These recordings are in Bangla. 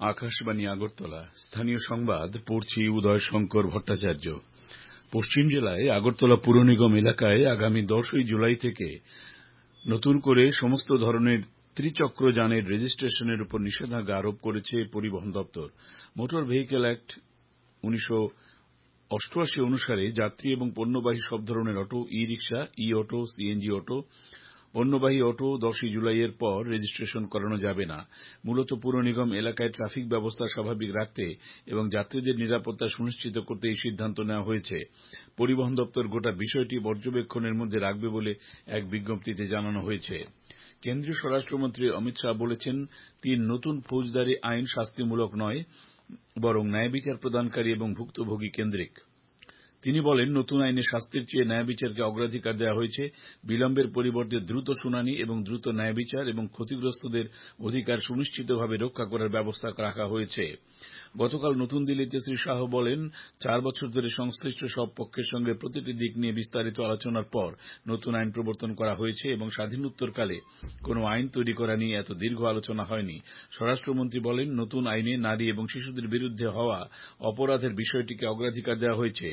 আকাশবাণী আগরতলা। স্থানীয় সংবাদ পড়ছি উদয় শঙ্কর ভট্টাচার্য। পশ্চিম জেলায় আগরতলা পুর নিগম এলাকায় আগামী 10ই জুলাই থেকে নতুন করে সমস্ত ধরনের ত্রিচক্র যানের রেজিস্ট্রেশনের উপর নিষেধাজ্ঞা আরোপ করেছে পরিবহন দপ্তর। মোটর ভেহিকেল অ্যাক্ট 1988 অনুসারে যাত্রী এবং পণ্যবাহী সব ধরনের অটো, ই রিক্সা, ই অটো, সিএনজি অটো, পণ্যবাহী অটো 10ই জুলাইয়ের পর রেজিস্ট্রেশন করানো যাবে না। মূলত পুর নিগম এলাকায় ট্রাফিক ব্যবস্থা স্বাভাবিক রাখতে এবং যাত্রীদের নিরাপত্তা সুনিশ্চিত করতে এই সিদ্ধান্ত নেওয়া হয়েছে। পরিবহন দপ্তর গোটা বিষয়টি পর্যবেক্ষণের মধ্যে রাখবে বলে এক বিজ্ঞপ্তিতে জানানো হয়েছে। কেন্দ্রীয় স্বরাষ্ট্রমন্ত্রী অমিত শাহ বলেছেন, 3 নতুন ফৌজদারি আইন শাস্তিমূলক নয়, বরং ন্যায় বিচার প্রদানকারী এবং ভুক্তভোগী কেন্দ্রিক। তিনি বলেন, নতুন আইনে শাস্তির চেয়ে ন্যায় বিচারকে অগ্রাধিকার দেওয়া হয়েছে। বিলম্বের পরিবর্তে দ্রুত শুনানি এবং দ্রুত ন্যায় বিচার এবং ক্ষতিগ্রস্তদের অধিকার সুনিশ্চিতভাবে রক্ষা করার ব্যবস্থা রাখা হয়েছে। গতকাল নতুন দিল্লিতে শ্রী শাহ বলেন, 4 বছর ধরে সংশ্লিষ্ট সব পক্ষের সঙ্গে প্রতিটি দিক নিয়ে বিস্তারিত আলোচনার পর নতুন আইন প্রবর্তন করা হয়েছে এবং স্বাধীনোত্তরকালে কোন আইন তৈরি করা নিয়ে এত দীর্ঘ আলোচনা হয়নি। স্বরাষ্ট্রমন্ত্রী বলেন, নতুন আইনে নারী এবং শিশুদের বিরুদ্ধে হওয়া অপরাধের বিষয়টিকে অগ্রাধিকার দেওয়া হয়েছে।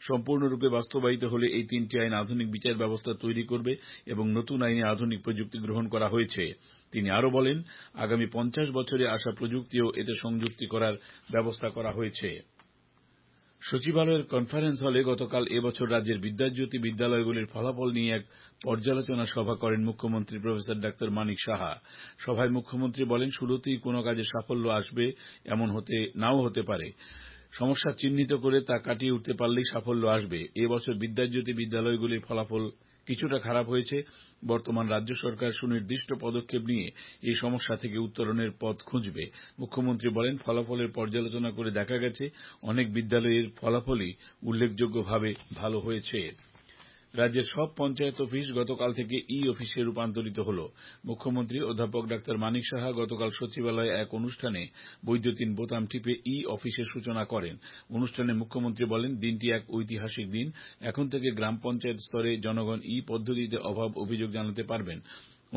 সম্পূর্ণরূপে বাস্তবায়িত হলে এই 3টি আইন আধুনিক বিচার ব্যবস্থা তৈরি করবে এবং নতুন আইনে আধুনিক প্রযুক্তি গ্রহণ করা হয়েছে। তিনি আরও বলেন, আগামী 50 বছরে আসা প্রযুক্তিও এতে সংযুক্তি করার ব্যবস্থা করা হয়েছে। সচিবালয়ের কনফারেন্স হলে গতকাল এবছর রাজ্যের বিদ্যাজ্যোতি বিদ্যালয়গুলির ফলাফল নিয়ে এক পর্যালোচনা সভা করেন মুখ্যমন্ত্রী প্রফেসর ডাক্তার মানিক সাহা। সভায় মুখ্যমন্ত্রী বলেন, শুরুতেই কোনো কাজে সাফল্য আসবে এমন নাও হতে পারে। সমস্যা চিহ্নিত করে তা কাটিয়ে উঠতে পারলেই সাফল্য আসবে। এবছর বিদ্যাজ্যোতি বিদ্যালয়গুলির ফলাফল কিছুটা খারাপ হয়েছে। বর্তমান রাজ্য সরকার সুনির্দিষ্ট পদক্ষেপ নিয়ে এই সমস্যা থেকে উত্তরণের পথ খুঁজবে। মুখ্যমন্ত্রী বলেন, ফলাফলের পর্যালোচনা করে দেখা গেছে অনেক বিদ্যালয়ের ফলাফলই উল্লেখযোগ্যভাবে ভালো হয়েছে। রাজ্যের সব পঞ্চায়েত অফিস গতকাল থেকে ই অফিসে রূপান্তরিত হল। মুখ্যমন্ত্রী অধ্যাপক ডাক্তার মানিক সাহা গতকাল সচিবালয়ে এক অনুষ্ঠানে বৈদ্যুতিন বোতাম টিপে ই অফিসের সূচনা করেন। অনুষ্ঠানে মুখ্যমন্ত্রী বলেন, দিনটি এক ঐতিহাসিক দিন। এখন থেকে গ্রাম পঞ্চায়েত স্তরে জনগণ ই পদ্ধতিতে অভাব অভিযোগ জানাতে পারবেন।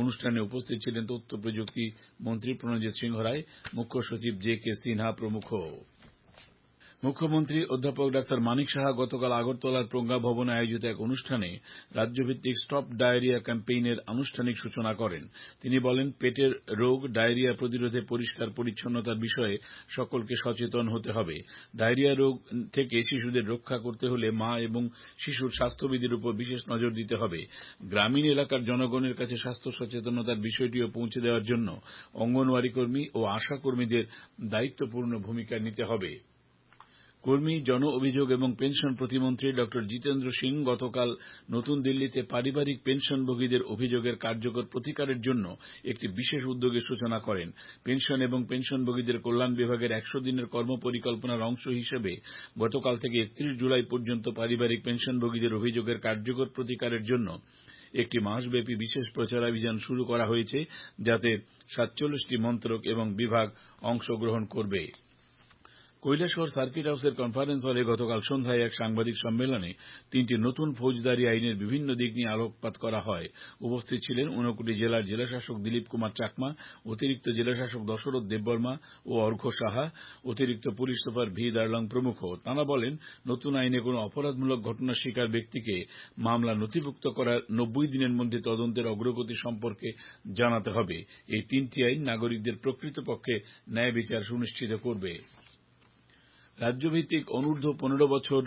অনুষ্ঠানে উপস্থিত ছিলেন তথ্য প্রযুক্তি মন্ত্রী প্রণজিৎ সিংহ রায়, মুখ্য সচিব জে কে সিনহা প্রমুখ। মুখ্যমন্ত্রী অধ্যাপক ডাক্তার মানিক সাহা গতকাল আগরতলার প্রজ্ঞা ভবনে আয়োজিত এক অনুষ্ঠানে রাজ্যভিত্তিক স্টপ ডায়রিয়া ক্যাম্পেইনের আনুষ্ঠানিক সূচনা করেন। তিনি বলেন, পেটের রোগ ডায়রিয়া প্রতিরোধে পরিষ্কার পরিচ্ছন্নতার বিষয়ে সকলকে সচেতন হতে হবে। ডায়রিয়া রোগ থেকে শিশুদের রক্ষা করতে হলে মা এবং শিশুর স্বাস্থ্যবিধির উপর বিশেষ নজর দিতে হবে। গ্রামীণ এলাকার জনগণের কাছে স্বাস্থ্য সচেতনতার বিষয়টিও পৌঁছে দেওয়ার জন্য অঙ্গনওয়াড়ি কর্মী ও আশা কর্মীদের দায়িত্বপূর্ণ ভূমিকা নিতে হবে। কর্মী, জন অভিযোগ এবং পেনশন প্রতিমন্ত্রী ড জিতেন্দ্র সিং গতকাল নতুন দিল্লিতে পারিবারিক পেনশনভোগীদের অভিযোগের কার্যকর প্রতিকারের জন্য একটি বিশেষ উদ্যোগের সূচনা করেন। পেনশন এবং পেনশনভোগীদের কল্যাণ বিভাগের 100 দিনের কর্মপরিকল্পনার অংশ হিসেবে গতকাল থেকে 31 জুলাই পর্যন্ত পারিবারিক পেনশনভোগীদের অভিযোগের কার্যকর প্রতিকারের জন্য একটি মাসব্যাপী বিশেষ প্রচারাভিযান শুরু করা হয়েছে, যাতে 47টি মন্ত্রক এবং বিভাগ অংশগ্রহণ করবে। কৈলাসহর সার্কিট হাউসের কনফারেন্স হলে গতকাল সন্ধ্যায় এক সাংবাদিক সম্মেলনে 3টি নতুন ফৌজদারি আইনের বিভিন্ন দিক নিয়ে আলোকপাত করা হয়। উপস্থিত ছিলেন ঊনকোটি জেলার জেলাশাসক দিলীপ কুমার চাকমা, অতিরিক্ত জেলাশাসক দশরথ দেববর্মা ও অর্ঘ্য সাহা, অতিরিক্ত পুলিশ সুপার ভি দার্লং প্রমুখ। তাঁরা বলেন, নতুন আইনে কোনো অপরাধমূলক ঘটনার শিকার ব্যক্তিকে মামলা নথিভুক্ত করার 90 দিনের মধ্যে তদন্তের অগ্রগতি সম্পর্কে জানাতে হবে। এই 3টি আইন নাগরিকদের প্রকৃতপক্ষে ন্যায় বিচার সুনিশ্চিত করবে। রাজ্যভিত্তিক অনূর্ধ্ব 15 বছর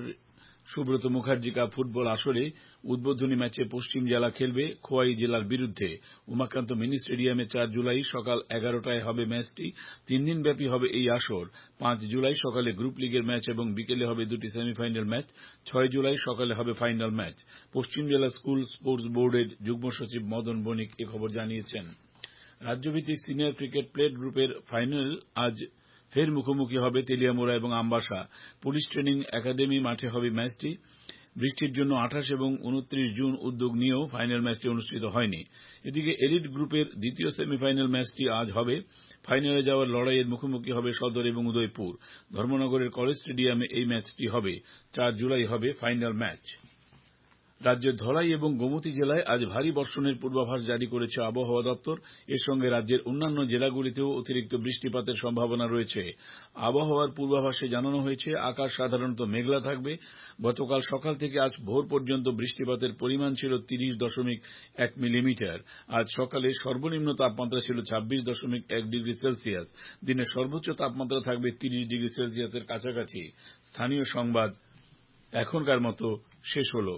সুব্রত মুখার্জি কাপ ফুটবল আসরে উদ্বোধনী ম্যাচে পশ্চিম জেলা খেলবে খোয়াই জেলার বিরুদ্ধে। উমাকান্ত মিনি স্টেডিয়ামে 4 জুলাই সকাল 11টায় হবে ম্যাচটি। 3 দিনব্যাপী হবে এই আসর। 5 জুলাই সকালে গ্রুপ লিগের ম্যাচ এবং বিকেলে হবে 2টি সেমিফাইনাল ম্যাচ। 6 জুলাই সকালে হবে ফাইনাল ম্যাচ। পশ্চিম জেলা স্কুল স্পোর্টস বোর্ডের যুগ্ম সচিব মদন বণিক এ খবর জানিয়েছেন। রাজ্যভিত্তিক সিনিয়র ক্রিকেট প্লেট গ্রুপের ফাইনাল আজ ফের মুখোমুখি হবে তেলিয়ামুড়া এবং আমবাসা। পুলিশ ট্রেনিং একাডেমি মাঠে হবে ম্যাচটি। বৃষ্টির জন্য 28 এবং 29 জুন উদ্যোগ নিয়েও ফাইনাল ম্যাচটি অনুষ্ঠিত হয়নি। এদিকে এলিট গ্রুপের দ্বিতীয় সেমিফাইনাল ম্যাচটি আজ হবে। ফাইনালে যাওয়ার লড়াইয়ের মুখোমুখি হবে সদর এবং উদয়পুর। ধর্মনগরের কলেজ স্টেডিয়ামে এই ম্যাচটি হবে। 4 জুলাই হবে ফাইনাল ম্যাচ। রাজ্যের ধলাই এবং গোমতী জেলায় আজ ভারী বর্ষণের পূর্বাভাস জারি করেছে আবহাওয়া দপ্তর। এর সঙ্গে রাজ্যের অন্যান্য জেলাগুলিতেও অতিরিক্ত বৃষ্টিপাতের সম্ভাবনা রয়েছে। আবহাওয়ার পূর্বাভাসে জানানো হয়েছে আকাশ সাধারণত মেঘলা থাকবে। গতকাল সকাল থেকে আজ ভোর পর্যন্ত বৃষ্টিপাতের পরিমাণ ছিল 30.1 মিলিমিটার। আজ সকালে সর্বনিম্ন তাপমাত্রা ছিল 26.1 ডিগ্রি সেলসিয়াস। দিনের সর্বোচ্চ তাপমাত্রা থাকবে 30 ডিগ্রি সেলসিয়াসের কাছাকাছি। স্থানীয় সংবাদ এখনকার মতো শেষ হলো।